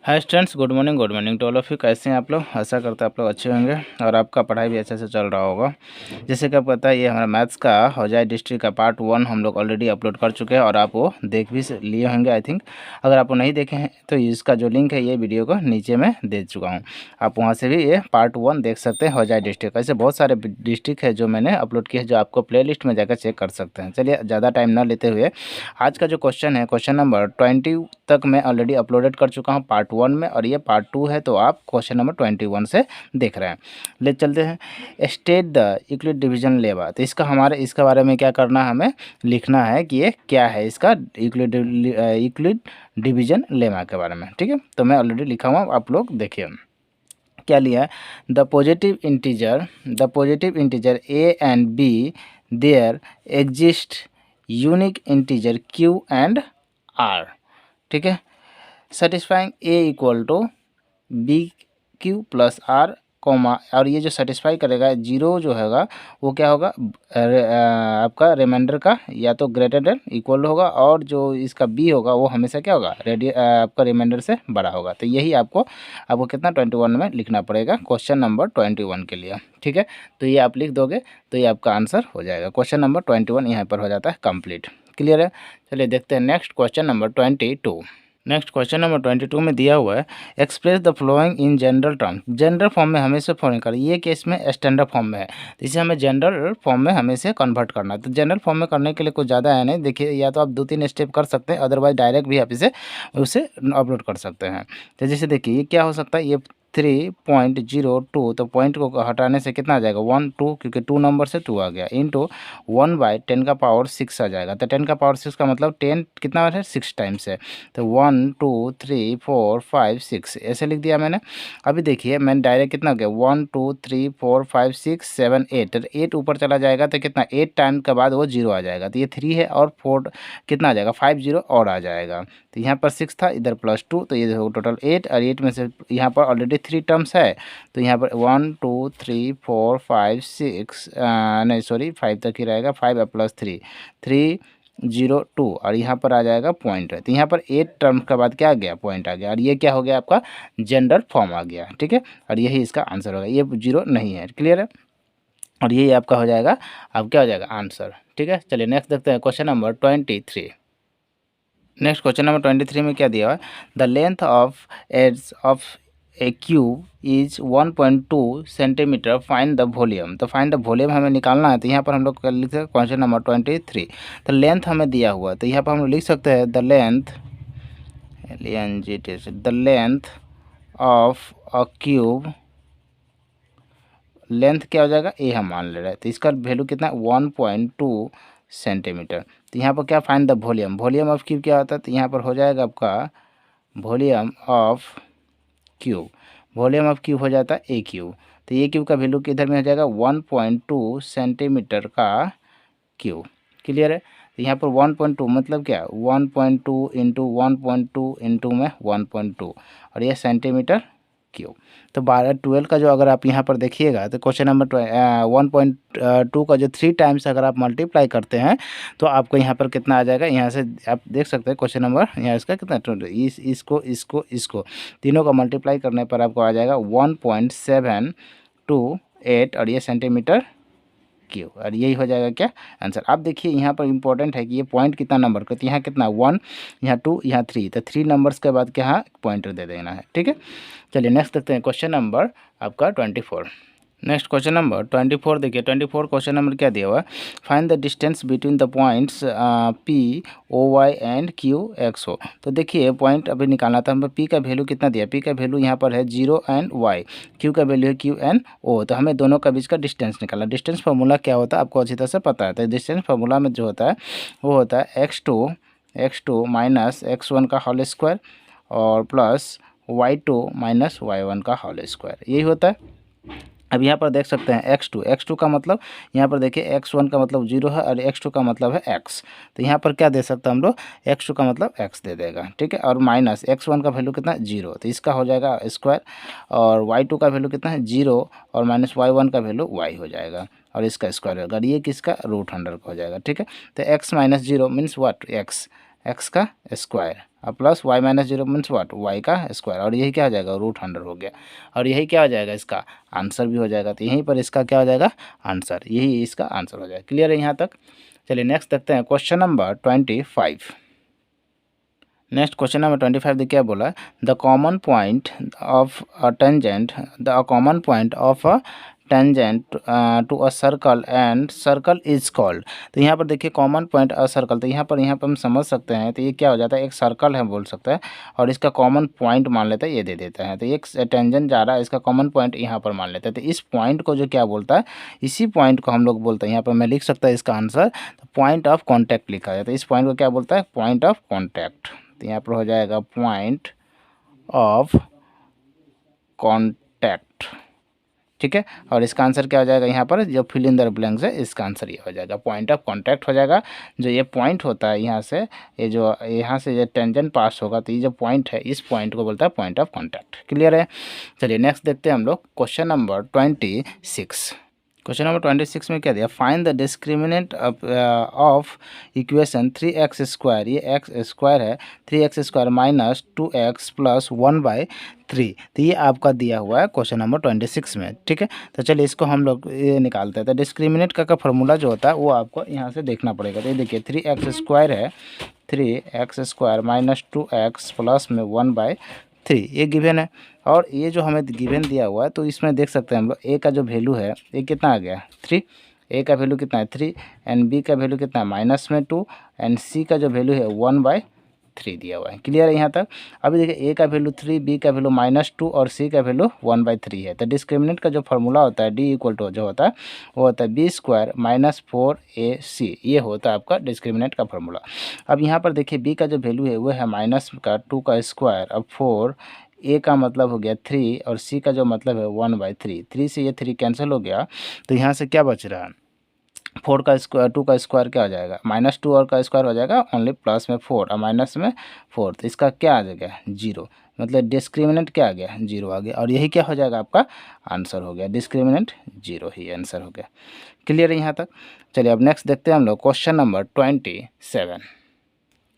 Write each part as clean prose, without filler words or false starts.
Hi students, good morning to all of you. कैसे हैं आप लोग? आशा करते हैं आप लोग अच्छे होंगे और आपका पढ़ाई भी अच्छे से चल रहा होगा। जैसे कि आपको पता है, ये हमारा मैथ्स का हौजा डिस्ट्रिक्ट का पार्ट 1 हम लोग ऑलरेडी अपलोड कर चुके हैं और आप वो देख भी लिए होंगे आई थिंक। अगर आप वो नहीं देखे हैं तो इसका जो लिंक है ये वीडियो को नीचे में दे चुका हूँ, आप वहाँ से भी ये पार्ट 1 देख सकते हैं। हौजा डिस्ट्रिक्ट ऐसे बहुत सारे डिस्ट्रिक्ट है जो मैंने अपलोड किए हैं, जो आपको प्ले लिस्ट में जाकर चेक कर सकते हैं। चलिए ज़्यादा टाइम ना लेते हुए आज का जो क्वेश्चन है, क्वेश्चन नंबर 20 तक मैं ऑलरेडी अपलोडेड कर चुका हूँ पार्ट 1 में, और ये पार्ट 2 है, तो आप क्वेश्चन नंबर 21 से देख रहे हैं। ले चलते हैं। State the Euclid division lemma. तो इसका बारे में क्या करना है, हमें लिखना है कि ये क्या है, इसका यूक्लिड डिवीजन लेमा के बारे में। ठीक है, तो मैं ऑलरेडी लिखा हुआ, आप लोग देखिए क्या लिया है। The positive integer a and b there exist unique integer q and r। ठीक है, satisfying a equal to b q plus r comma, और ये जो सेटिस्फाई करेगा जीरो जो होगा वो क्या होगा, आपका रिमाइंडर का या तो ग्रेटर देन इक्वल होगा, और जो इसका बी होगा वो हमेशा क्या होगा, आपका रिमाइंडर से बड़ा होगा। तो यही आपको कितना 21 में लिखना पड़ेगा क्वेश्चन नंबर 21 के लिए। ठीक है, तो ये आप लिख दोगे तो ये आपका आंसर हो जाएगा। क्वेश्चन नंबर 21 यहाँ पर हो जाता है कंप्लीट। क्लियर है? चलिए देखते हैं next question number 22। Next question number 22 में दिया हुआ है, express the flowing in general term. General form में हमेशा फॉलोइंग कर, ये केस में स्टैंडर्ड फॉर्म में है, तो इसे हमें जनरल फॉर्म में हमेशा कन्वर्ट करना है। तो जनरल फॉर्म में करने के लिए कुछ ज़्यादा है नहीं, देखिए या तो आप 2-3 स्टेप कर सकते हैं, अदरवाइज डायरेक्ट भी आप उसे अपलोड कर सकते हैं। तो जैसे देखिए ये क्या हो सकता है, ये 3.02, तो पॉइंट को हटाने से कितना आ जाएगा 1 2, क्योंकि 2 नंबर से 2 आ गया, इंटू 1/10⁻6 आ जाएगा। तो 10⁻6 का मतलब 10 कितना है, 6 टाइम्स है, तो 1 2 3 4 5 6 ऐसे लिख दिया मैंने। अभी देखिए मैंने डायरेक्ट कितना हो गया 1 2 3 4 5 6 7 8, तो 8 ऊपर चला जाएगा तो कितना 8 टाइम के बाद वो 0 आ जाएगा। तो ये 3 है और 4 कितना आ जाएगा 5 0 और आ जाएगा। तो यहाँ पर 6 था, इधर +2, तो ये देखो टोटल 8, और 8 में से यहाँ पर ऑलरेडी 3 टर्म्स है, तो यहाँ पर 1 2 3 4 5 6 नहीं सॉरी 5 तक ही रहेगा, 5 + 3 302, और यहाँ पर आ जाएगा पॉइंट है। तो यहाँ पर 8 टर्म के बाद क्या आ गया, पॉइंट आ गया, और ये क्या हो गया आपका जनरल फॉर्म आ गया। ठीक है, और यही इसका आंसर होगा, ये 0 नहीं है। क्लियर है? और यही आपका हो जाएगा, अब क्या हो जाएगा आंसर। ठीक है, चलिए नेक्स्ट देखते हैं question number 23। Next question number 23 में क्या दिया हुआ है, the length of edges of a cube is 1.2 centimetre, find the volume. तो फाइंड द वॉल्यूम हमें निकालना है, तो यहाँ पर हम लोग लिख सकते हैं क्वेश्चन नंबर 23। तो लेंथ हमें दिया हुआ है, तो यहाँ पर हम लोग लिख सकते हैं the length of a cube, length क्या हो जाएगा ए हम मान ले रहे हैं, तो इसका वैल्यू कितना 1.2 सेंटीमीटर। तो यहाँ पर क्या find the volume, volume of cube क्या होता है, तो यहाँ पर हो जाएगा आपका volume of cube, volume of cube हो जाता है ए क्यूब। तो ए क्यूब का वैल्यू किधर में हो जाएगा 1.2 सेंटीमीटर का क्यूब। क्लियर है? तो यहाँ पर 1.2 मतलब क्या 1.2 इंटू 1.2 इंटू में 1.2, और ये सेंटीमीटर क्यूब। तो 12 का जो अगर आप यहाँ पर देखिएगा तो क्वेश्चन नंबर 1.2 का जो 3 टाइम्स अगर आप मल्टीप्लाई करते हैं तो आपको यहाँ पर कितना आ जाएगा, यहाँ से आप देख सकते हैं क्वेश्चन नंबर यहाँ इसका कितना इसको तीनों का मल्टीप्लाई करने पर आपको आ जाएगा 1.728, और ये सेंटीमीटर क्यूब, और यही हो जाएगा क्या आंसर। आप देखिए यहाँ पर इंपॉर्टेंट है कि ये पॉइंट कितना नंबर का, तो यहाँ कितना 1, यहाँ 2, यहाँ 3, तो 3 नंबर्स के बाद क्या पॉइंटर दे देना है। ठीक है, चलिए नेक्स्ट देखते हैं क्वेश्चन नंबर आपका 24। नेक्स्ट क्वेश्चन नंबर 24 देखिए, 24 क्वेश्चन नंबर क्या दिया हुआ है, find the distance between the points P O Y and Q X O. तो देखिए पॉइंट अभी निकालना था हमें, पी का वैल्यू कितना दिया, पी का वैल्यू यहाँ पर है 0 एंड वाई, क्यू का वैल्यू है क्यू एंड ओ, तो हमें दोनों का बीच का डिस्टेंस निकालना। डिस्टेंस फार्मूला क्या होता है आपको अच्छी तरह से पता है, तो डिस्टेंस फार्मूला में जो होता है वो होता है x2 माइनस x1 का होल स्क्वायर और प्लस y2 माइनस y1 का होल स्क्वायर, यही होता है। अब यहाँ पर देख सकते हैं x2 का मतलब यहाँ पर देखिए x1 का मतलब 0 है और x2 का मतलब है x, तो यहाँ पर क्या दे सकते हैं हम लोग, x2 का मतलब x दे देगा। ठीक है, और माइनस x1 का वैल्यू कितना 0, तो इसका हो जाएगा स्क्वायर, और y2 का वैल्यू कितना है 0, और माइनस y1 का वैल्यू y हो जाएगा, और इसका स्क्वायर होगा, ये किसका √100 का हो जाएगा। ठीक है, तो x - 0 मीन्स व्हाट x, एक्स का स्क्वायर और plus y minus zero means what y का स्क्वायर, और यही क्या हो जाएगा √100 हो गया, और यही क्या हो जाएगा इसका आंसर भी हो जाएगा। तो यहीं पर इसका क्या हो जाएगा आंसर, यही इसका आंसर हो जाएगा। क्लियर है यहाँ तक। चलिए नेक्स्ट देखते हैं question number 25। Next question number 25 देखिए क्या बोला, the common point of a tangent, the common point of a tangent to a circle and circle is called. तो यहाँ पर देखिए कॉमन पॉइंट अ सर्कल, तो यहाँ पर हम समझ सकते हैं, तो ये क्या हो जाता है, एक सर्कल है बोल सकते हैं, और इसका कॉमन पॉइंट मान लेते हैं, ये दे देते हैं। तो एक टेंजेंट जा रहा है, इसका कॉमन पॉइंट यहाँ पर मान लेते हैं। तो इस पॉइंट को जो क्या बोलता है, इसी पॉइंट को हम लोग बोलते हैं, यहाँ पर मैं लिख सकता है इसका आंसर, तो पॉइंट ऑफ कॉन्टैक्ट लिखा है। तो इस पॉइंट को क्या बोलता है, पॉइंट ऑफ कॉन्टैक्ट। तो यहाँ पर हो जाएगा पॉइंट ऑफ कॉन्टैक्ट, ठीक है। और इसका आंसर क्या हो जाएगा, यहाँ पर जो फिल इन द ब्लैंक्स है इसका आंसर ये हो जाएगा, पॉइंट ऑफ कॉन्टैक्ट हो जाएगा। जो ये पॉइंट होता है यहाँ से, ये जो यहाँ से ये टेंजेंट पास होगा, तो ये जो पॉइंट है इस पॉइंट को बोलता है पॉइंट ऑफ कॉन्टैक्ट। क्लियर है। चलिए नेक्स्ट देखते हैं हम लोग क्वेश्चन नंबर 26। क्वेश्चन नंबर 26 में क्या दिया, find the discriminant of equation 3x², ये एक्स स्क्वायर है, 3x² माइनस 2x प्लस 1/3। तो ये आपका दिया हुआ है क्वेश्चन नंबर 26 में, ठीक है। तो चलिए इसको हम लोग ये निकालते हैं। तो डिस्क्रिमिनेंट का फॉर्मूला जो होता है वो आपको यहाँ से देखना पड़ेगा। तो ये देखिए 3x² है, 3x² माइनस 2x प्लस में 1/3 ये गिवन है, और ये जो हमें गिवन दिया हुआ है, तो इसमें देख सकते हैं हम लोग ए का जो वैल्यू है ये कितना आ गया 3, ए का वैल्यू कितना है 3, एंड बी का वैल्यू कितना है -2, एंड सी का जो वैल्यू है 1/3 दिया हुआ है। क्लियर है यहाँ तक। अभी देखिए ए का वैल्यू 3, बी का वैल्यू -2 और सी का वैल्यू 1/3 है। तो डिस्क्रिमिनेंट का जो फार्मूला होता है डी इक्वल टू जो होता है वो होता है b² माइनस 4ac, ये होता है आपका डिस्क्रिमिनेंट का फार्मूला। अब यहाँ पर देखिए बी का जो वैल्यू है वो है -2 का स्क्वायर, अब 4, ए का मतलब हो गया 3 और सी का जो मतलब है 1/3, 3 से ये 3 कैंसिल हो गया, तो यहाँ से क्या बच रहा है 4 का स्क्वायर, 2 का स्क्वायर क्या हो जाएगा -2 और का स्क्वायर हो जाएगा ओनली प्लस में 4 और माइनस में 4, तो इसका क्या आ जाएगा 0, मतलब डिस्क्रिमिनेंट क्या आ गया 0 आ गया, और यही क्या हो जाएगा आपका आंसर हो गया, डिस्क्रिमिनेंट 0 ही आंसर हो गया। क्लियर है यहाँ तक। चलिए अब नेक्स्ट देखते हैं हम लोग क्वेश्चन नंबर 27।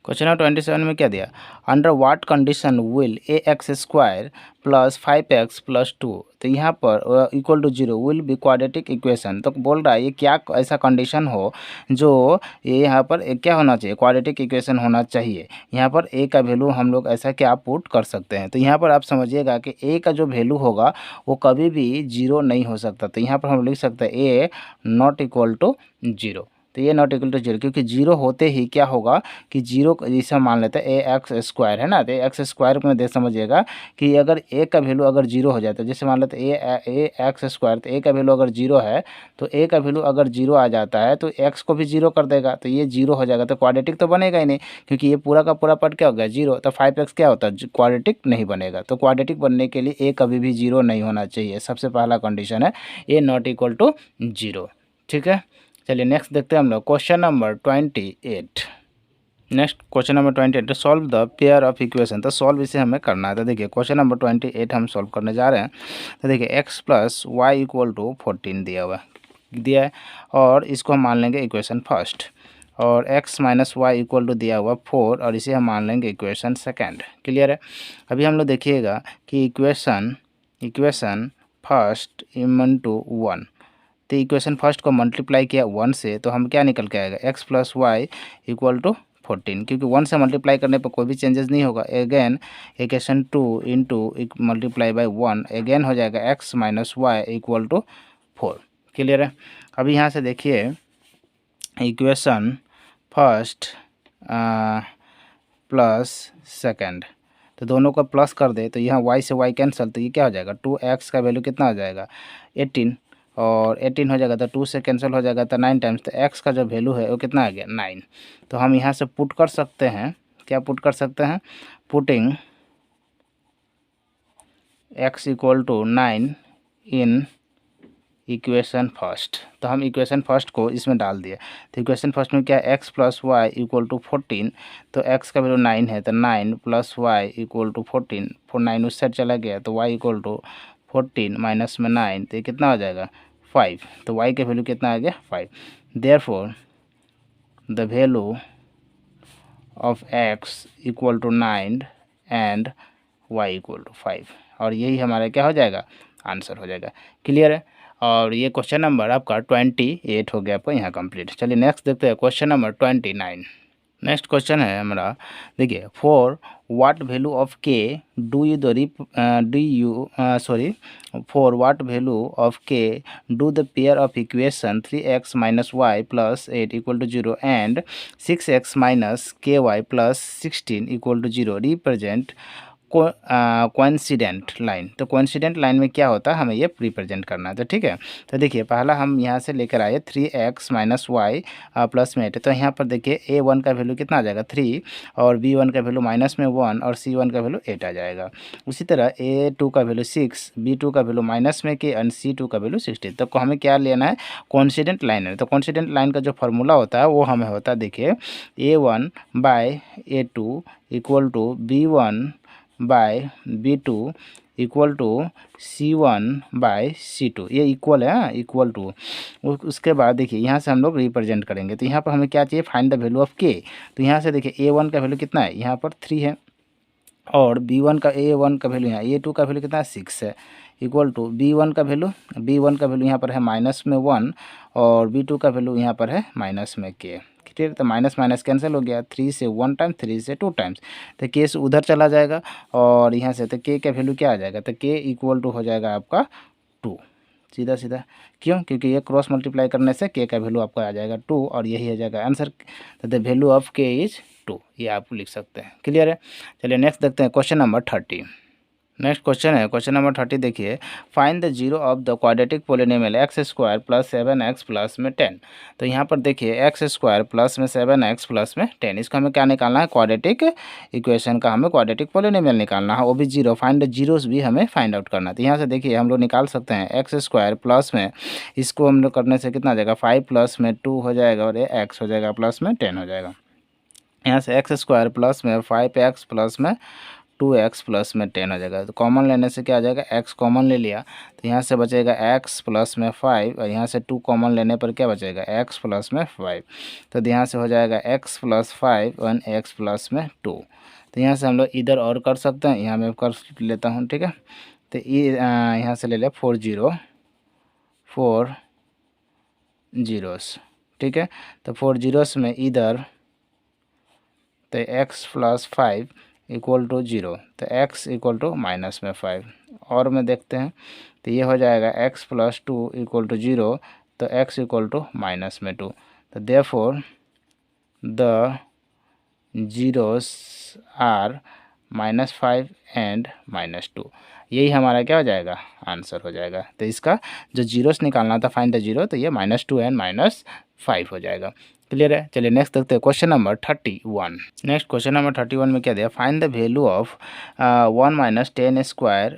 क्वेश्चन नंबर 27 में क्या दिया, under what condition will ax² plus 5x plus 2, तो यहाँ पर equal to 0 will be quadratic equation. तो बोल रहा है ये क्या ऐसा कंडीशन हो जो ये यहाँ पर क्या होना चाहिए, क्वाड्रेटिक इक्वेशन होना चाहिए। यहाँ पर a का वैल्यू हम लोग ऐसा क्या पुट कर सकते हैं, तो यहाँ पर आप समझिएगा कि a का जो वैल्यू होगा वो कभी भी 0 नहीं हो सकता। तो यहाँ पर हम लिख सकते हैं a नॉट इक्वल टू 0। तो ये नॉट इक्वल टू 0, क्योंकि 0 होते ही क्या होगा कि 0 जैसे मान लेते हैं ax² है ना, तो ax² में देख समझिएगा कि अगर a का वैल्यू अगर 0 हो जाता है, जैसे मान लेते हैं ax², तो a का वैल्यू अगर 0 है, तो a का वैल्यू अगर 0 आ जाता है तो x को भी 0 कर देगा, तो ये 0 हो जाएगा, तो क्वाड्रेटिक तो बनेगा ही नहीं, क्योंकि ये पूरा का पूरा पार्ट क्या हो गया 0, तो 5x क्या होता है क्वाड्रेटिक नहीं बनेगा। तो क्वाड्रेटिक बनने के लिए a कभी भी 0 नहीं होना चाहिए, सबसे पहला कंडीशन है a नॉट इक्वल टू 0, ठीक है। चलिए नेक्स्ट देखते हैं हम लोग question number 28। Next question number 28, solve the pair of equation. तो सॉल्व इसे हमें करना है। तो देखिए क्वेश्चन नंबर 28 हम सॉल्व करने जा रहे हैं। तो देखिए x plus y equal to 14 दिया है, और इसको हम मान लेंगे इक्वेशन फर्स्ट, और x minus y equal to दिया हुआ 4, और इसे हम मान लेंगे इक्वेशन सेकेंड। क्लियर है। अभी हम लोग देखिएगा कि इक्वेशन फर्स्ट इनटू 1, तो इक्वेशन फर्स्ट को मल्टीप्लाई किया 1 से, तो हम क्या निकल के आएगा x plus y equal to 14, क्योंकि 1 से मल्टीप्लाई करने पर कोई भी चेंजेस नहीं होगा। Again equation 2 into multiply by 1, again हो जाएगा x minus y equal to 4। Clear है। अभी यहाँ से देखिए इक्वेशन फर्स्ट प्लस सेकेंड, तो दोनों को प्लस कर दे, तो यहाँ y से y कैंसिल, तो ये क्या हो जाएगा 2x का वैल्यू कितना हो जाएगा 18, और 18 हो जाएगा तो 2 से कैंसिल हो जाएगा तो 9 टाइम्स, तो x का जो वैल्यू है वो कितना आ गया 9। तो हम यहाँ से पुट कर सकते हैं, क्या पुट कर सकते हैं, putting x equal to 9 in equation first. तो हम इक्वेशन फर्स्ट को इसमें डाल दिए, तो इक्वेशन फर्स्ट में क्या है x plus y equal to 14, तो x का वैल्यू 9 है, तो 9 प्लस वाई इक्वल टू 14, 9 उस साइड चला गया, तो y इक्वल टू 14 माइनस में 9, तो ये कितना हो जाएगा 5, तो y का वैल्यू कितना आ गया 5। Therefore the value of x equal to 9 and y equal to 5, और यही हमारा क्या हो जाएगा, आंसर हो जाएगा। क्लियर है। और ये क्वेश्चन नंबर आपका 28 हो गया आपका यहाँ कंप्लीट। चलिए नेक्स्ट देखते हैं क्वेश्चन नंबर 29। नेक्स्ट क्वेश्चन है हमारा, देखिए, for what value of K do you the for what value of K do the pair of equation 3x minus Y plus 8 equal to 0 and 6x minus K Y plus 16 equal to 0 represent coincident line. तो coincident line में क्या होता है, हमें ये represent करना है। तो ठीक है, तो देखिए पहला हम यहाँ से लेकर आए 3x माइनस वाई प्लस में 8। तो यहाँ पर देखिए a1 का वैल्यू कितना आ जाएगा 3, और b1 का वैल्यू माइनस में 1, और c1 का वैल्यू 8 आ जाएगा। उसी तरह a2 का वैल्यू 6, b2 का वैल्यू माइनस में के, और c2 का वैल्यू 16। तो हमें क्या लेना है, कोइंसिडेंट लाइन है। तो कोइंसिडेंट लाइन का जो फार्मूला होता है वो हमें होता है, देखिए a1 by a2 equal to b1 by b2 equal to c1 by c2, ये इक्वल है, हाँ इक्वल टू। उसके बाद देखिए यहाँ से हम लोग रिप्रेजेंट करेंगे। तो यहाँ पर हमें क्या चाहिए, फाइंड द वैल्यू ऑफ के। तो यहाँ से देखिए a1 का वैल्यू कितना है, यहाँ पर 3 है, और b1 का a1 का वैल्यू यहाँ a2 का वैल्यू कितना है 6 है, इक्वल टू b1 का वैल्यू यहाँ पर है माइनस में 1, और b2 का वैल्यू यहाँ पर है माइनस में k। ठीक है, तो माइनस माइनस कैंसिल हो गया, 3 से 1 टाइम्स, 3 से 2 टाइम्स, तो k से उधर चला जाएगा, और यहाँ से तो k का वैल्यू क्या आ जाएगा, तो k इक्वल टू हो जाएगा आपका 2, सीधा सीधा। क्यों, क्योंकि ये क्रॉस मल्टीप्लाई करने से k का वैल्यू आपका आ जाएगा 2, और यही हो जाएगा आंसर। तो the value of k is 2, ये आप लिख सकते हैं। क्लियर है। चलिए नेक्स्ट देखते हैं क्वेश्चन नंबर 30। नेक्स्ट क्वेश्चन है क्वेश्चन नंबर 30, देखिए, find the zero of the quadratic polynomial x square plus 7x plus में 10। तो यहाँ पर देखिए एक्स स्क्वायर प्लस में 7x प्लस में 10, इसका हमें क्या निकालना है, क्वाड्रेटिक इक्वेशन का हमें क्वाड्रेटिक पोलिनोमियल निकालना है, वो भी जीरो। फाइंड द जीरोस भी हमें फाइंड आउट करना है। तो यहाँ से देखिए हम लोग निकाल सकते हैं एक्स स्क्वायर प्लस में, इसको हम लोग करने से कितना आ जाएगा, 5 प्लस में 2 हो जाएगा, और ये एक्स हो जाएगा प्लस में 10 हो जाएगा। यहाँ से एक्स स्क्वायर प्लस में 5x प्लस में 2x प्लस में 10 हो जाएगा। तो कॉमन लेने से क्या आ जाएगा, x कॉमन ले लिया, तो यहाँ से बचेगा x प्लस में 5, और यहाँ से 2 कॉमन लेने पर क्या बचेगा, x प्लस में 5। तो यहाँ से हो जाएगा x प्लस 5 और x प्लस में 2। तो यहाँ से हम लोग इधर और कर सकते हैं, यहाँ मैं कर लेता हूँ। ठीक है, तो ये यहाँ से ले लिया 4 जीरोस। ठीक है, तो 4 जीरोस में इधर, तो x प्लस 5 इक्वल टू 0, तो x इक्वल टू माइनस में 5। और में देखते हैं, तो ये हो जाएगा x प्लस 2 इक्वल टू 0, तो x इक्वल टू माइनस में 2। तो therefore the zeros are -5 and -2, यही हमारा क्या हो जाएगा, आंसर हो जाएगा। तो इसका जो जीरोस निकालना था, फाइंड द जीरो, तो ये -2 एंड -5 हो जाएगा। क्लियर है। चलिए नेक्स्ट देखते हैं question number 31। Next question number 31 में क्या दिया, find the value of 1 minus 10 square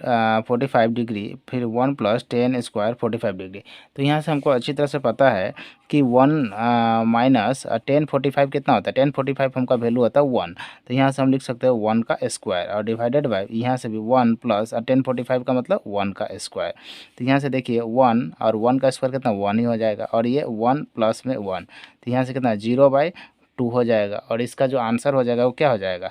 45 degree, फिर 1 प्लस 10 स्क्वायर 45 डिग्री। तो यहाँ से हमको अच्छी तरह से पता है कि 1 माइनस 10 45 कितना होता है, 10 45 हमका वैल्यू होता है 1। तो यहाँ से हम लिख सकते हैं 1 का स्क्वायर, और डिवाइडेड बाय यहाँ से भी 1 प्लस 10 45 का मतलब 1 का स्क्वायर। तो यहाँ से देखिए 1 और 1 का स्क्वायर कितना 1 ही हो जाएगा, और ये 1 प्लस में 1, तो यहाँ से कितना 0/2 हो जाएगा, और इसका जो आंसर हो जाएगा वो क्या हो जाएगा,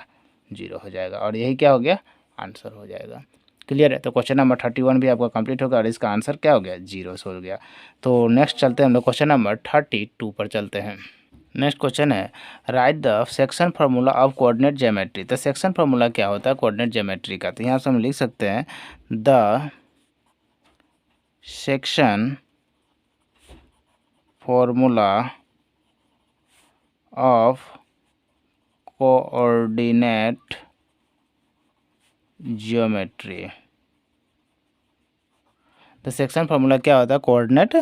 0 हो जाएगा, और यही क्या हो गया, आंसर हो जाएगा। क्लियर है। तो क्वेश्चन नंबर 31 भी आपका कंप्लीट होगा, और इसका आंसर क्या हो गया, 0 हो गया। तो नेक्स्ट चलते हैं हम लोग क्वेश्चन नंबर 32 पर चलते हैं। नेक्स्ट क्वेश्चन है, right the section formula of coordinate geometry. तो सेक्शन फार्मूला क्या होता है कोऑर्डिनेट ज्योमेट्री का, तो यहाँ से हम लिख सकते हैं the section formula of coordinate geometry. तो सेक्शन फार्मूला क्या होता है, कोऑर्डिनेट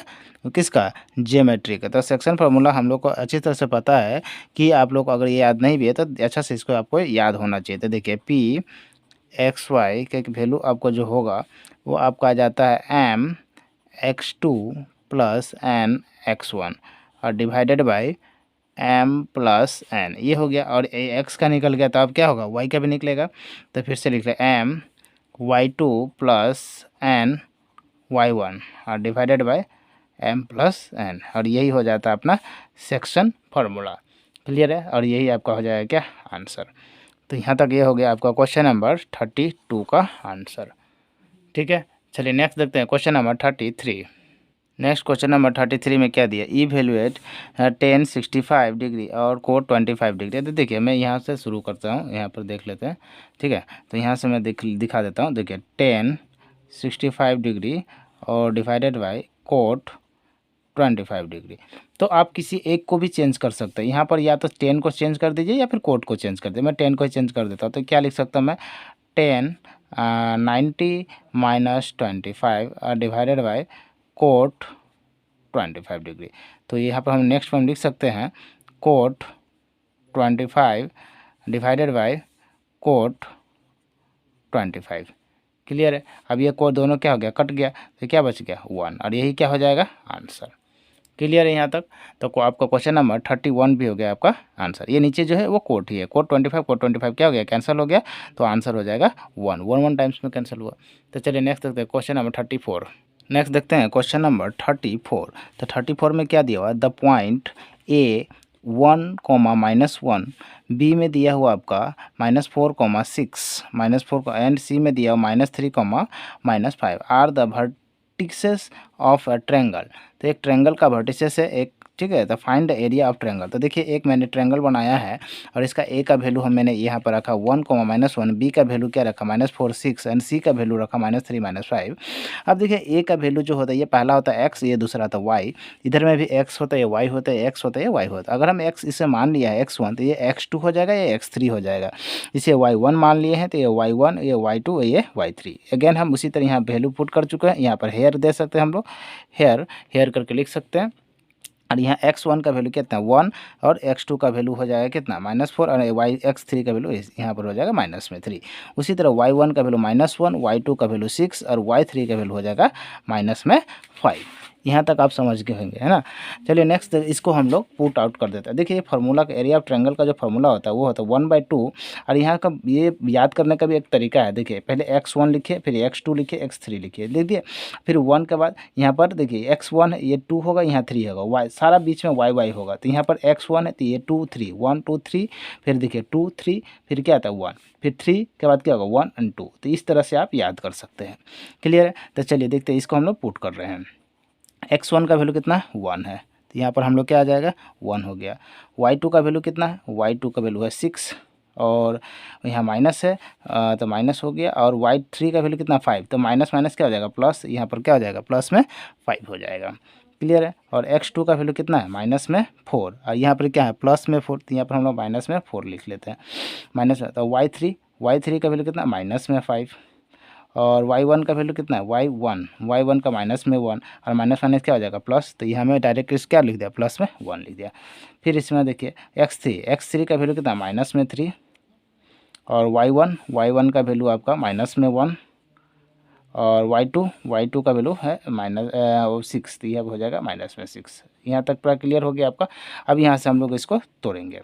किसका, ज्योमेट्री का। तो सेक्शन फार्मूला हम लोग को अच्छी तरह से पता है, कि आप लोग को अगर ये याद नहीं भी है तो अच्छा से इसको आपको याद होना चाहिए। तो देखिए p एक्स वाई का वैल्यू आपको जो होगा वो आपका आ जाता है m(x2) प्लस n(x1) और डिवाइडेड बाय m+n, ये हो गया। और x का निकल गया तो अब क्या होगा, y का भी निकलेगा। तो फिर से लिख ले m(y2) प्लस n(y1) और डिवाइडेड बाय m+n, और यही हो जाता है अपना सेक्शन फार्मूला। क्लियर है, और यही आपका हो जाएगा क्या आंसर। तो यहाँ तक ये हो गया आपका क्वेश्चन नंबर 32 का आंसर। ठीक है, चलिए नेक्स्ट देखते हैं question number 33। Next question number 33 में क्या दिया, इवेलुएट टेन 65 डिग्री और कोट 25 डिग्री। तो देखिए मैं यहाँ से शुरू करता हूँ, यहाँ पर देख लेते हैं। ठीक है, तो यहाँ से मैं दिखा देता हूँ। देखिए 10 65 डिग्री और डिवाइडेड बाई कोट 25 डिग्री। तो आप किसी एक को भी चेंज कर सकते हैं यहाँ पर, या तो 10 को चेंज कर दीजिए या फिर कोट को चेंज कर दीजिए। मैं 10 को ही चेंज कर देता हूँ। तो क्या लिख सकता हूँ मैं, 10 90 minus 25 divided by cot 25 degree. तो यहाँ पर हम नेक्स्ट में लिख सकते हैं cot 25 divided by cot 25। Clear है। अब ये कोट दोनों क्या हो गया, कट गया, तो क्या बच गया 1, और यही क्या हो जाएगा आंसर। क्लियर है यहाँ तक। तो आपका क्वेश्चन नंबर 31 भी हो गया आपका आंसर। ये नीचे जो है वो कोट ही है, कोट 25 क्या हो गया, कैंसिल हो गया, तो आंसर हो जाएगा 1 टाइम्स में कैंसिल हुआ। तो चलिए नेक्स्ट देखते हैं क्वेश्चन नंबर 34। नेक्स्ट देखते हैं क्वेश्चन नंबर 34। तो 34 में क्या दिया हुआ है, द पॉइंट ए 1, -1, बी में दिया हुआ आपका -4, -6 एंड सी में दिया हुआ -3, -5 are the vertices of a triangle. तो एक ट्रायंगल का वर्टिसेस है एक, ठीक है। तो find the area of triangle. तो देखिए एक मैंने ट्रायंगल बनाया है और इसका ए का वैल्यू मैंने यहाँ पर रखा 1, -1, बी का वैल्यू क्या रखा -4, 6 एंड सी का वैल्यू रखा -3, -5। अब देखिए ए का वैल्यू जो होता है, ये पहला होता है एक्स, ये दूसरा होता है वाई। इधर में भी एक्स होता है, ये वाई होता है, एक्स होता है, ये वाई होता है। अगर हम एक्स इसे मान लिया है x1, तो ये x2 हो जाएगा, ये x3 हो जाएगा। इसे y1 मान लिए हैं, तो ये y1, ये y2, ये y3। अगेन हम उसी तरह यहाँ वैल्यू पुट कर चुके हैं। यहाँ पर हेयर दे सकते हैं हम लोग, हेयर करके लिख सकते हैं। और यहाँ x1 का वैल्यू कितना 1 और x2 का वैल्यू हो जाएगा कितना -4 और x3 का वैल्यू यहाँ पर हो जाएगा -3। उसी तरह y1 का वैल्यू -1, y2 का वैल्यू 6 और y3 का वैल्यू हो जाएगा -5। यहाँ तक आप समझ गए होंगे, है ना। चलिए नेक्स्ट इसको हम लोग पुट आउट कर देते हैं। देखिए फार्मूला का एरिया ऑफ ट्रायंगल का जो फार्मूला होता है वो होता है 1/2। और यहाँ का ये याद करने का भी एक तरीका है। देखिए पहले x1 लिखिए, फिर x2 लिखिए, x3 लिखिए, देखिए फिर 1 के बाद यहाँ पर देखिए x1 ये 2 होगा, यहाँ 3 होगा, y सारा बीच में y होगा। तो यहाँ पर x1 है तो ये 2 3 1 2 3, फिर देखिए 2 3, फिर क्या आता है 1, फिर 3 के बाद क्या होगा 1 और 2। तो इस तरह से आप याद कर सकते हैं। क्लियर है। तो चलिए देखते हैं, इसको हम लोग पुट कर रहे हैं। x1 का वैल्यू कितना है 1 है, तो यहाँ पर हम लोग क्या आ जाएगा 1 हो गया। y2 का वैल्यू कितना है, y2 का वैल्यू है 6 और यहाँ माइनस है, तो माइनस हो गया। और y3 का वैल्यू कितना 5, तो माइनस माइनस क्या हो जाएगा प्लस, यहाँ पर क्या हो जाएगा प्लस में 5 हो जाएगा। क्लियर है। और x2 का वैल्यू कितना है -4 और यहाँ पर क्या है प्लस में 4, तो यहाँ पर हम लोग -4 लिख लेते हैं माइनस में। तो y3 का वैल्यू कितना -5 और y1 का वैल्यू कितना है y1 का -1 और माइनस क्या हो जाएगा प्लस। तो यहाँ में डायरेक्ट इस क्या लिख दिया प्लस में 1 लिख दिया। फिर इसमें देखिए x3 का वैल्यू कितना -3 और y1 का वैल्यू आपका -1 और y2 का वैल्यू है -6, तो यह हो जाएगा -6। यहाँ तक पूरा क्लियर हो गया आपका। अब यहाँ से हम लोग इसको तोड़ेंगे।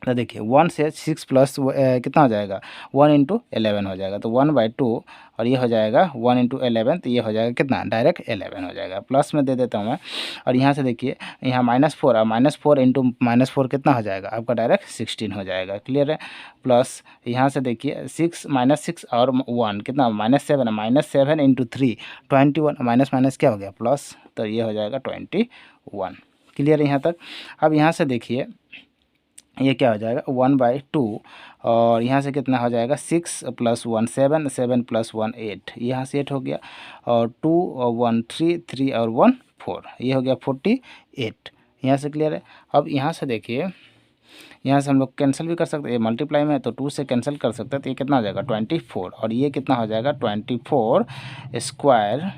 तो देखिए 1 से 6 प्लस कितना हो जाएगा 1 × 11 हो जाएगा। तो 1/2 और ये हो जाएगा 1 × 11, तो ये हो जाएगा कितना डायरेक्ट 11 हो जाएगा। प्लस में दे देता हूँ मैं। और यहाँ से देखिए यहाँ -4 और -4 × -4 कितना हो जाएगा आपका डायरेक्ट 16 हो जाएगा। क्लियर है। प्लस यहाँ से देखिए 6 -6 और 1 कितना -7 है, -7 × 3 21, माइनस क्या हो गया प्लस, तो ये हो जाएगा 21। क्लियर है यहाँ तक। अब यहाँ से देखिए ये क्या हो जाएगा 1/2 और यहाँ से कितना हो जाएगा 6 + 1 7, 7 + 1 8, यहाँ से 8 हो गया। और 2 और 1 3, 3 और 1 4, ये हो गया 48। यहाँ से क्लियर है। अब यहाँ से देखिए यहाँ से हम लोग कैंसिल भी कर सकते हैं, ये मल्टीप्लाई में है तो 2 से कैंसिल कर सकते हैं, तो ये कितना हो जाएगा 24 और ये कितना हो जाएगा 24 स्क्वायर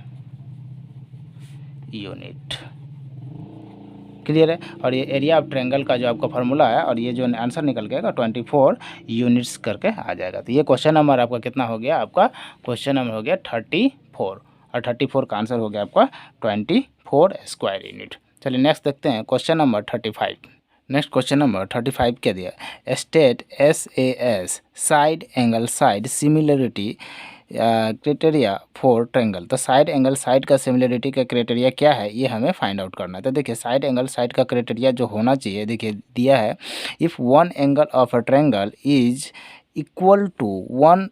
यूनिट। क्लियर है। और ये एरिया ऑफ ट्रायंगल का जो आपका फार्मूला है और ये जो आंसर निकल गया 24 यूनिट्स करके आ जाएगा। तो ये क्वेश्चन नंबर आपका कितना हो गया, आपका क्वेश्चन नंबर हो गया 34 और 34 का आंसर हो गया आपका 24 स्क्वायर यूनिट। चलिए नेक्स्ट देखते हैं question number 35। Next question number 35 क्या दिया, state SAS side angle side similarity criteria for triangle. तो साइड एंगल साइड का सिमिलरिटी का क्राइटेरिया क्या है, ये हमें फाइंड आउट करना है। तो देखिए साइड एंगल साइड का क्राइटेरिया जो होना चाहिए, देखिए दिया है, if one angle of a triangle is equal to one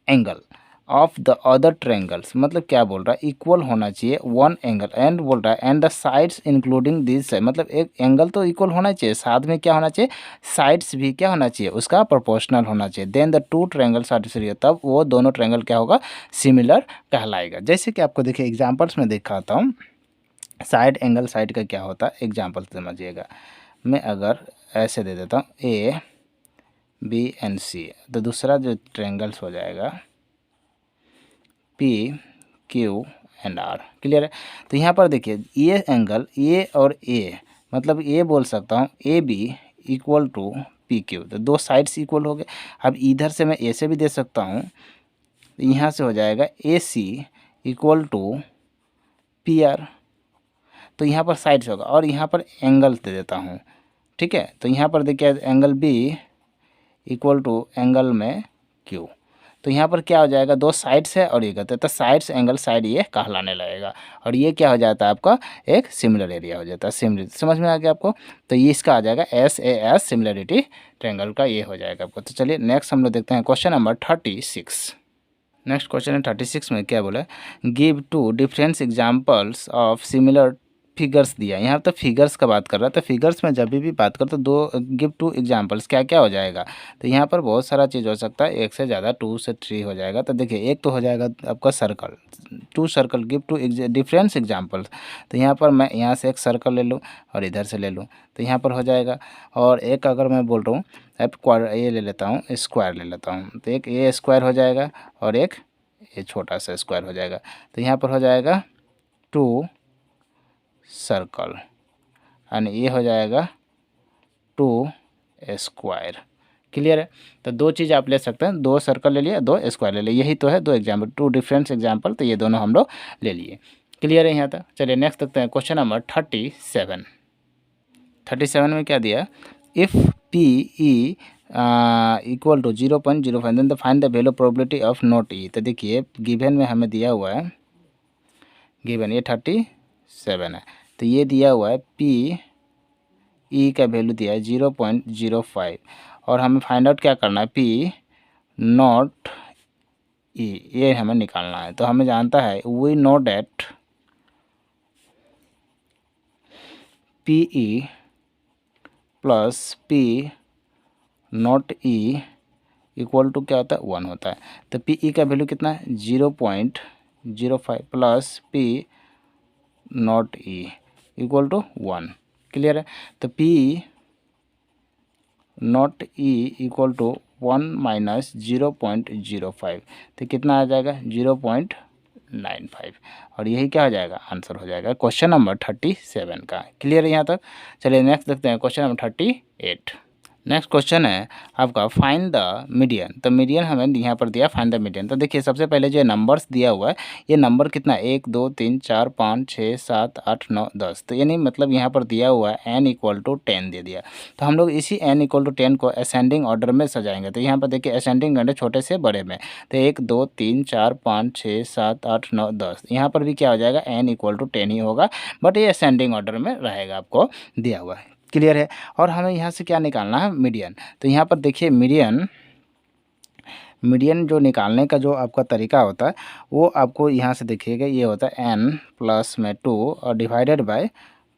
angle of the other triangles, मतलब क्या बोल रहा है, इक्वल होना चाहिए वन एंगल, एंड बोल रहा है and the sides including this, मतलब एक एंगल तो इक्वल होना चाहिए, साथ में क्या होना चाहिए, साइड्स भी क्या होना चाहिए, उसका प्रोपोर्शनल होना चाहिए। Then the two triangles are similar, तब वो दोनों ट्रायंगल क्या होगा, सिमिलर कहलाएगा। जैसे कि आपको देखिए एग्जाम्पल्स में दिखाता हूँ, साइड एंगल साइड का क्या होता है, एग्जाम्पल समझिएगा। मैं अगर ऐसे दे देता हूँ ए बी एंड सी, तो दूसरा जो ट्रायंगल्स हो जाएगा P Q and R, clear है। तो यहाँ पर देखिए ये एंगल ए और ए, मतलब ये बोल सकता हूँ A B equal to P Q, तो दो साइड्स इक्वल हो गए। अब इधर से मैं ए से भी दे सकता हूँ, तो यहाँ से हो जाएगा ए सी इक्वल टू पी आर, तो यहाँ पर साइड्स होगा, और यहाँ पर एंगल दे देता हूँ, ठीक है। तो यहाँ पर देखिए angle B equal to angle में क्यू, तो यहाँ पर क्या हो जाएगा, दो साइड्स है और ये कहते हैं, तो साइड्स एंगल साइड ये कहलाने लगेगा, और ये क्या हो जाता है आपका एक सिमिलर एरिया हो जाता है, सिमिलर, समझ में आ गया आपको। तो ये इसका आ जाएगा SAS सिमिलरिटी ट्रायंगल का, ये हो जाएगा आपको। तो चलिए नेक्स्ट हम लोग देखते हैं क्वेश्चन नंबर 36। नेक्स्ट क्वेश्चन है 36 में क्या बोला, give two difference examples of similar figures दिया। यहाँ तो फिगर्स का बात कर रहा है, तो फिगर्स में जब भी बात करते तो दो गिव टू एग्जाम्पल्स क्या क्या हो जाएगा, तो यहाँ पर बहुत सारा चीज़ हो सकता है, एक से ज़्यादा, 2 से 3 हो जाएगा। तो देखिए एक तो हो जाएगा आपका circle, 2 circle give two difference examples, तो यहाँ पर मैं यहाँ से एक सर्कल ले लूँ और इधर से ले लूँ, तो यहाँ पर हो जाएगा। और एक अगर मैं बोल रहा हूँ ये ले लेता हूँ, स्क्वायर ले लेता हूँ, तो एक ये स्क्वायर हो जाएगा और एक ये छोटा सा स्क्वायर हो जाएगा, तो यहाँ पर हो जाएगा 2 सर्कल एंड ये हो जाएगा 2 स्क्वायर, क्लियर है। तो दो चीज़ आप ले सकते हैं, 2 सर्कल ले लिए, 2 स्क्वायर ले लिए, यही तो है 2 एग्जाम्पल, 2 डिफरेंस एग्जाम्पल, तो ये दोनों हम लोग ले लिए, क्लियर है यहाँ तक। चलिए नेक्स्ट देखते हैं क्वेश्चन नंबर 37। 37 में क्या दिया, if P E equal to 0.05 then the find the value probability of not E. तो देखिए गिवन में हमें दिया हुआ है, गिवन ये 37 है, तो ये दिया हुआ है पी ई का वैल्यू दिया है 0.05, और हमें फाइंड आउट क्या करना है, पी नॉट ई, ये हमें निकालना है। तो हमें जानता है we know that P E plus P not E equal to क्या होता है, 1 होता है। तो पी ई का वैल्यू कितना है, 0.05 plus P not E equal to 1, clear है। तो P not E equal to 1 minus 0.05, तो कितना आ जाएगा 0.95, और यही क्या हो जाएगा, आंसर हो जाएगा क्वेश्चन नंबर 37 का, क्लियर है यहाँ तक। चलिए नेक्स्ट देखते हैं क्वेश्चन नंबर 38। नेक्स्ट क्वेश्चन है आपका फाइंड द मीडियन। तो मीडियन हमें यहाँ पर दिया, फाइंड द मीडियन। तो देखिए सबसे पहले जो नंबर्स दिया हुआ है, ये नंबर कितना, 1 2 3 4 5 6 7 8 9 10, तो यानी मतलब यहाँ पर दिया हुआ है n इक्वल टू 10 दे दिया। तो हम लोग इसी n इक्वल टू 10 को असेंडिंग ऑर्डर में सजाएंगे। तो यहाँ पर देखिए असेंडिंग ऑर्डर छोटे से बड़े में, तो 1 2 3 4 5 6 7 8 9 10, यहाँ पर भी क्या हो जाएगा, n इक्वल टू 10 ही होगा, बट ये असेंडिंग ऑर्डर में रहेगा, आपको दिया हुआ है, क्लियर है। और हमें यहाँ से क्या निकालना है, मीडियन। तो यहाँ पर देखिए मीडियन जो निकालने का जो आपका तरीका होता है, वो आपको यहाँ से देखिएगा, ये होता है n प्लस में 2 और डिवाइडेड बाय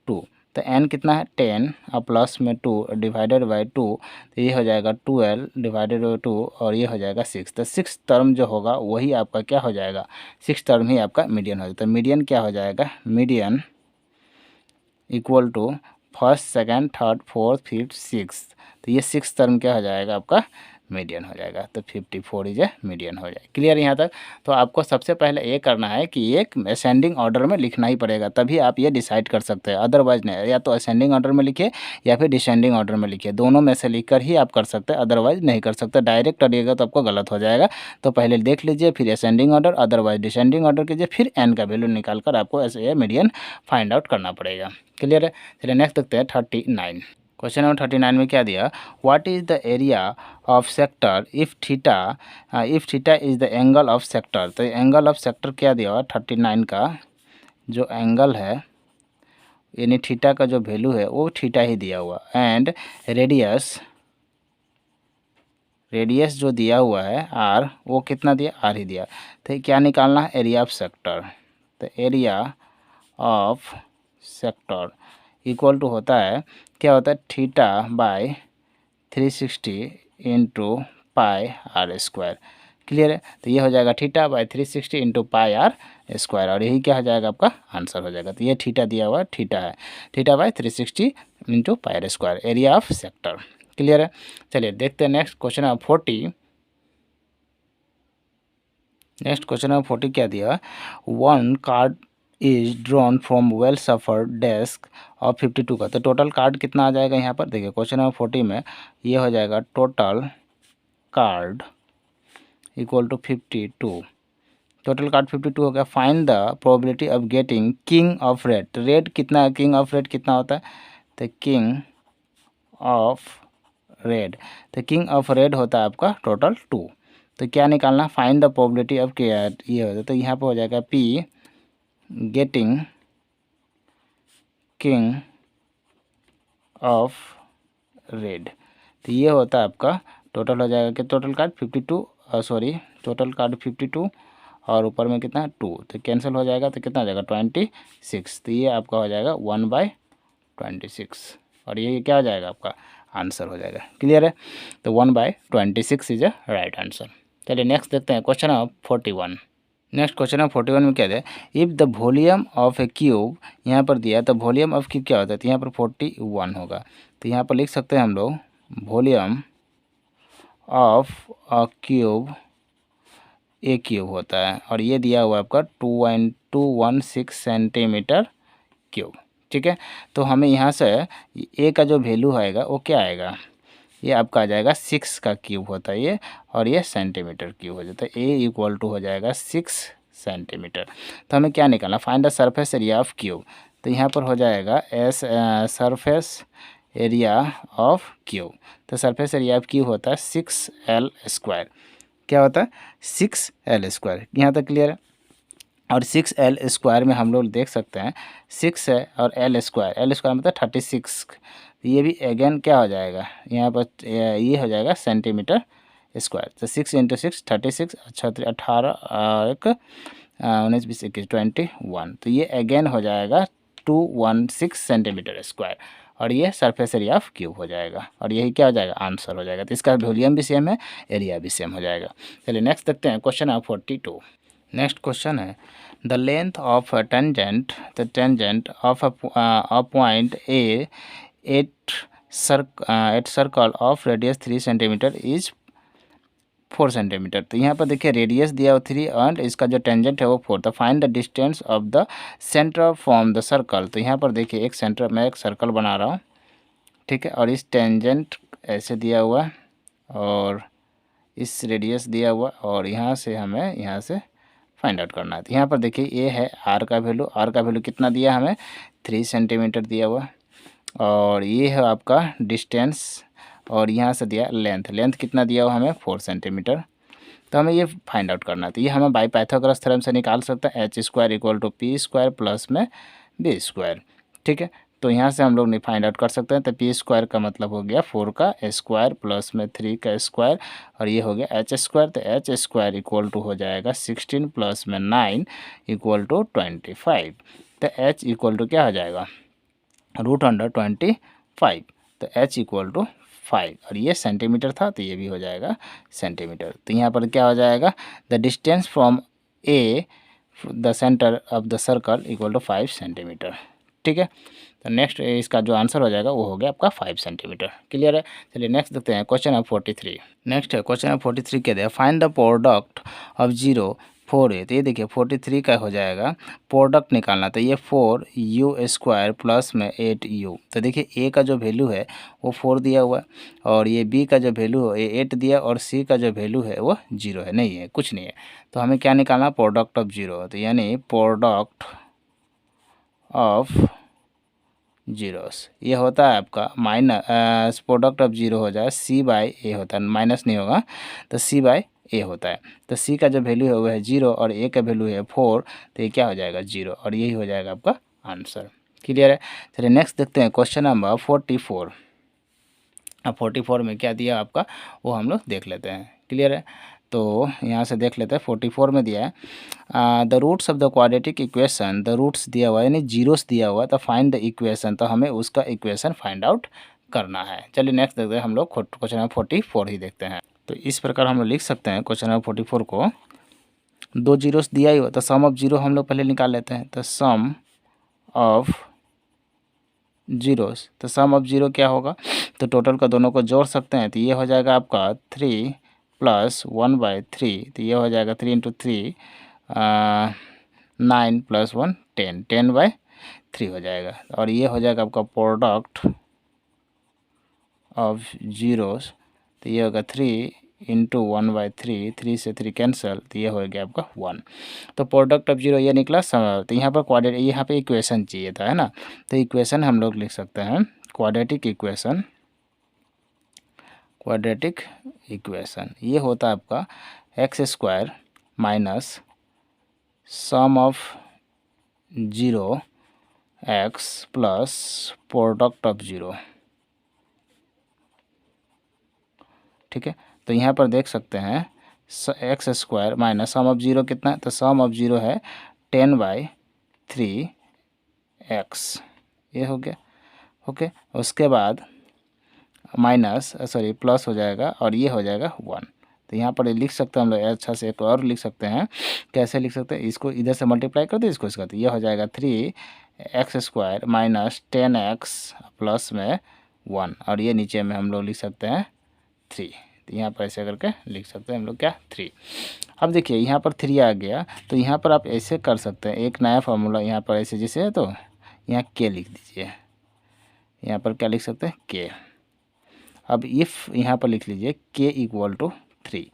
2। तो n कितना है 10 और प्लस में 2 डिवाइडेड बाय 2, तो ये हो जाएगा 12 डिवाइडेड बाय 2, और ये हो जाएगा 6। तो 6 टर्म जो होगा वही आपका क्या हो जाएगा, 6 टर्म ही आपका मीडियन हो जाता है। तो मीडियन क्या हो जाएगा, median equal to first second third fourth fifth six, तो ये 6 टर्म क्या हो जाएगा, आपका मीडियन हो जाएगा। तो 54 इज ए मीडियन हो जाएगा, क्लियर यहाँ तक। तो आपको सबसे पहले ये करना है कि एक असेंडिंग ऑर्डर में लिखना ही पड़ेगा, तभी आप ये डिसाइड कर सकते हैं, अदरवाइज नहीं। या तो असेंडिंग ऑर्डर में लिखिए या फिर डिसेंडिंग ऑर्डर में लिखिए, दोनों में से लिख कर ही आप कर सकते हैं, अदरवाइज नहीं कर सकते। डायरेक्ट करिएगा तो आपको गलत हो जाएगा। तो पहले देख लीजिए, फिर ascending order, otherwise descending order कीजिए, फिर एन का वैल्यू निकाल कर आपको ऐसे मीडियन फाइंड आउट करना पड़ेगा, क्लियर है। चलिए नेक्स्ट देखते हैं 39। क्वेश्चन नंबर 39 में क्या दिया, what is the area of sector if theta is the angle of sector. तो एंगल ऑफ सेक्टर क्या दिया हुआ 39 का जो एंगल है यानी थीटा का जो वैल्यू है वो थीटा ही दिया हुआ, एंड रेडियस जो दिया हुआ है आर वो कितना दिया, आर ही दिया। तो क्या निकालना है, एरिया ऑफ सेक्टर। तो area of sector equal to होता है, क्या होता है, theta by 360 into pi r square. Clear है। तो ये हो जाएगा theta by 360 into pi r square, और यही क्या हो जाएगा, आपका आंसर हो जाएगा। तो ये थीटा दिया हुआ थीटा है, theta by 360 into pi r square, area of sector. Clear है। चलिए देखते हैं next question number 40। Next question number 40 क्या दिया, one card is drawn from well shuffled deck और 52 का। तो टोटल कार्ड कितना आ जाएगा यहाँ पर, देखिए क्वेश्चन नंबर 40 में ये हो जाएगा total card equal to 52। Total card 52 हो गया। Find the probability of getting king of red. तो रेड कितना, किंग ऑफ रेड कितना होता है, तो किंग ऑफ रेड, तो किंग ऑफ रेड होता है आपका टोटल 2। तो क्या निकालना, फाइंड द प्रोबेबिलिटी ऑफ के, ये होता है, तो यहाँ पर हो जाएगा P getting king of red. तो ये होता है आपका टोटल हो जाएगा कि total card 52, sorry total card 52 और ऊपर में कितना 2, तो कैंसिल हो जाएगा, तो कितना हो जाएगा 26। तो ये आपका हो जाएगा 1/26, और ये क्या हो जाएगा, आपका आंसर हो जाएगा। क्लियर है। तो 1/26 इज अ राइट आंसर। चलिए नेक्स्ट देखते हैं question number 41। Next question number 41 में क्या है, if the volume of a cube, यहाँ पर दिया तो वॉल्यूम ऑफ क्यूब क्या होता है, तो यहाँ पर 41 होगा। तो यहाँ पर लिख सकते हैं हम लोग volume of a cube A cube होता है, और ये दिया हुआ आपका 2.216 सेंटीमीटर क्यूब। ठीक है। तो हमें यहाँ से ए का जो वैल्यू आएगा वो क्या आएगा, ये आपका आ जाएगा 6 का क्यूब होता है ये, और ये सेंटीमीटर क्यूब हो जाता है। ए इक्वल टू हो जाएगा 6 सेंटीमीटर। तो हमें क्या निकालना, find the surface area of cube. तो यहाँ पर हो जाएगा सरफेस एरिया ऑफ क्यूब। तो सरफेस एरिया ऑफ क्यूब होता है 6L स्क्वायर। क्या होता है, 6L स्क्वायर। यहाँ तक क्लियर है। और 6L स्क्वायर में हम लोग देख सकते हैं 6 है और L स्क्वायर मतलब 36। ये भी अगेन क्या हो जाएगा, यहाँ पर ये हो जाएगा सेंटीमीटर स्क्वायर। तो 6 इंटू 6 36, 18 और एक 19 20 21 21। तो ये अगेन हो जाएगा 216 सेंटीमीटर स्क्वायर, और ये सरफेस एरिया ऑफ क्यूब हो जाएगा, और यही क्या हो जाएगा, आंसर हो जाएगा। तो इसका वॉल्यूम भी सेम है, एरिया भी सेम हो जाएगा। चलिए नेक्स्ट देखते हैं क्वेश्चन नंबर 42। नेक्स्ट क्वेश्चन है, the length of a tangent, the tangent of a point A at circle of radius 3 centimetre is 4 centimetre. तो यहाँ पर देखिए रेडियस दिया हुआ 3 एंड इसका जो टेंजेंट है वो 4। तो find the distance of the centre from the circle. तो यहाँ पर देखिए एक सेंटर में एक सर्कल बना रहा हूँ, ठीक है, और इस टेंजेंट ऐसे दिया हुआ और इस रेडियस दिया हुआ, और यहाँ से हमें यहाँ से फाइंड आउट करना है। तो यहाँ पर देखिए ये है आर का वैल्यू कितना दिया हमें, 3 सेंटीमीटर दिया हुआ, और ये है आपका डिस्टेंस, और यहाँ से दिया लेंथ कितना दिया हुआ हमें 4 सेंटीमीटर। तो हमें ये फाइंड आउट करना है। तो ये हमें बाई पाइथागोरस थ्योरम से निकाल सकते हैं, H square equal to P square plus में बी स्क्वायर। ठीक है। तो यहाँ से हम लोग फाइंड आउट कर सकते हैं। तो पी स्क्वायर का मतलब हो गया 4 का स्क्वायर प्लस में 3 का स्क्वायर, और ये हो गया एच स्क्वायर। तो एच स्क्वायर इक्वल टू हो जाएगा 16 प्लस में 9 इक्वल टू 25। तो एच इक्वल टू क्या हो जाएगा, √25। तो एच इक्वल टू 5, और ये सेंटीमीटर था तो ये भी हो जाएगा सेंटीमीटर। तो यहाँ पर क्या हो जाएगा, the distance from A the centre of the circle equal to 5 centimetre. ठीक है। तो नेक्स्ट इसका जो आंसर हो जाएगा वो हो गया आपका 5 सेंटीमीटर। क्लियर है। चलिए नेक्स्ट देखते हैं क्वेश्चन नंबर 43। नेक्स्ट है क्वेश्चन नंबर 43 क्या दिया, फाइंड द प्रोडक्ट ऑफ 0 4 है। तो ये देखिए 43 का हो जाएगा प्रोडक्ट निकालना। तो ये 4u स्क्वायर प्लस में 8u। तो देखिए ए का जो वैल्यू है वो 4 दिया हुआ है, और ये बी का जो वैल्यू है ये 8 दिया, और सी का जो वैल्यू है वो 0 है, नहीं है, कुछ नहीं है। तो हमें क्या निकालना, प्रोडक्ट ऑफ 0। तो यानी प्रोडक्ट ऑफ जीरोस। ये होता है आपका माइनस प्रोडक्ट ऑफ जीरो हो जाए सी बाई ए होता है, माइनस नहीं होगा तो सी बाई ए होता है। तो सी का जो वैल्यू है वो है जीरो और ए का वैल्यू है 4, तो ये क्या हो जाएगा जीरो, और यही हो जाएगा आपका आंसर। क्लियर है। चलिए नेक्स्ट देखते हैं क्वेश्चन नंबर 44। अब 44 में क्या दिया आपका वो हम लोग देख लेते हैं। क्लियर है। तो यहाँ से देख लेते हैं 44 में दिया है the roots of the quadratic equation, the roots दिया हुआ है यानी जीरोस दिया हुआ है, तो फाइंड द इक्वेशन, तो हमें उसका इक्वेशन फाइंड आउट करना है। चलिए नेक्स्ट देखते हैं, हम लोग क्वेश्चन नंबर 44 ही देखते हैं। तो इस प्रकार हम लोग लिख सकते हैं क्वेश्चन नंबर 44 को, दो जीरोस दिया ही हो तो सम ऑफ जीरो हम लोग पहले निकाल लेते हैं। तो सम ऑफ जीरोस, तो सम ऑफ जीरो क्या होगा, तो टोटल का दोनों को जोड़ सकते हैं। तो ये हो जाएगा आपका 3 + 1/3, तो ये हो जाएगा 3 × 3 9 + 1 10, 10/3 हो जाएगा। और ये हो जाएगा आपका प्रोडक्ट ऑफ जीरोस, तो ये होगा 3 × 1/3, 3 से 3 कैंसिल, तो ये हो गया आपका 1। तो प्रोडक्ट ऑफ जीरो ये निकला सम। तो यहाँ पर क्वाड्रेटिक, यहाँ पे इक्वेशन चाहिए था, है ना। तो इक्वेशन हम लोग लिख सकते हैं क्वाड्रेटिक इक्वेशन, क्वाड्रेटिक इक्वेशन ये होता है आपका x² minus sum of zero x plus product of zero. ठीक है। तो यहाँ पर देख सकते हैं x² minus sum of zero कितना है, तो सम ऑफ जीरो है 10/3x, ये हो गया। ओके। उसके बाद माइनस सॉरी प्लस हो जाएगा और ये हो जाएगा 1। तो यहाँ पर लिख सकते हैं हम लोग अच्छा से, एक और लिख सकते हैं। कैसे लिख सकते हैं, इसको इधर से मल्टीप्लाई कर दो, इसको इसका, तो ये हो जाएगा 3x² माइनस 10x प्लस में 1, और ये नीचे में हम लोग लिख सकते हैं 3। तो यहाँ पर ऐसे करके लिख सकते हैं हम लोग क्या 3। अब देखिए यहाँ पर 3 आ गया, तो यहाँ पर आप ऐसे कर सकते हैं, एक नया फार्मूला यहाँ पर ऐसे जैसे है, तो यहाँ k लिख दीजिए। यहाँ पर क्या लिख सकते हैं k। अब इफ़ यहाँ पर लिख लीजिए k = 3,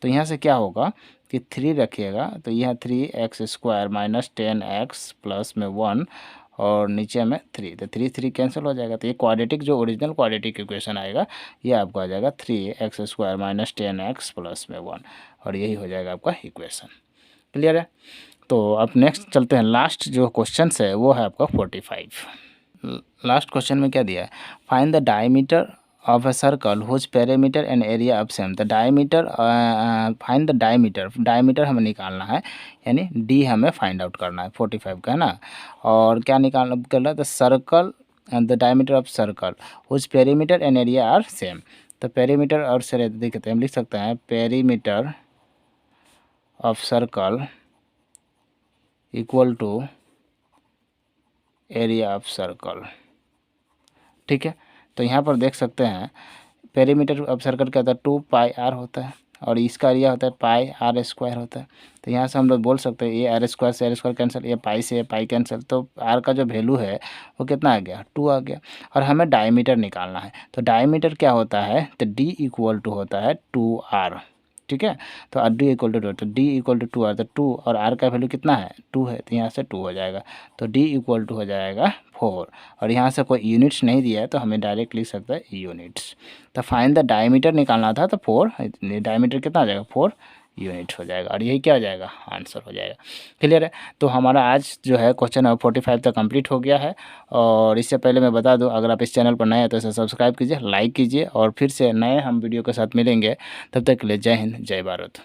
तो यहाँ से क्या होगा कि 3 रखिएगा, तो यह 3x² माइनस 10x प्लस में 1 और नीचे में 3, तो 3 कैंसिल हो जाएगा। तो ये क्वाड्रेटिक जो ओरिजिनल क्वाड्रेटिक इक्वेशन आएगा ये आपको आ जाएगा 3x² माइनस 10x प्लस में 1, और यही हो जाएगा आपका इक्वेशन। क्लियर है। तो अब नेक्स्ट चलते हैं, लास्ट जो क्वेश्चन है वो है आपका 45। लास्ट क्वेश्चन में क्या दिया है, find the diameter of a circle whose perimeter and area of same. The diameter, find the diameter, diameter हमें निकालना है, यानी डी हमें फाइंड आउट करना है 45 का, है ना। और क्या निकालना करना है, the circle the diameter of circle whose perimeter and area are same. तो पेरीमीटर और से देखते हैं, हम लिख सकते हैं perimeter of circle equal to area of circle. ठीक है। तो यहाँ पर देख सकते हैं पेरीमीटर ऑफ सर्कल क्या होता है 2πr होता है, और इसका एरिया होता है πr² होता है। तो यहाँ से हम लोग बोल सकते हैं ये r² से r² कैंसिल, ये पाई से पाई कैंसिल, तो r का जो वैल्यू है वो कितना आ गया 2 आ गया। और हमें डायमीटर निकालना है, तो डायमीटर क्या होता है, तो d = होता है 2r। ठीक है। तो d = 2, तो d = 2r, तो 2 और r का वैल्यू कितना है 2 है, तो यहाँ से 2 हो जाएगा। तो d = हो जाएगा 4, और यहाँ से कोई यूनिट्स नहीं दिया है तो हमें डायरेक्ट लिख सकते हैं यूनिट्स। तो फाइंड द डायमीटर निकालना था, तो 4 डायमीटर कितना आ जाएगा 4 यूनिट हो जाएगा, और यही क्या हो जाएगा आंसर हो जाएगा। क्लियर है। तो हमारा आज जो है क्वेश्चन नंबर 45 तक कंप्लीट हो गया है। और इससे पहले मैं बता दूं, अगर आप इस चैनल पर नए हैं तो इसे सब्सक्राइब कीजिए, लाइक कीजिए, और फिर से नए हम वीडियो के साथ मिलेंगे। तब तक के लिए जय हिंद, जय भारत।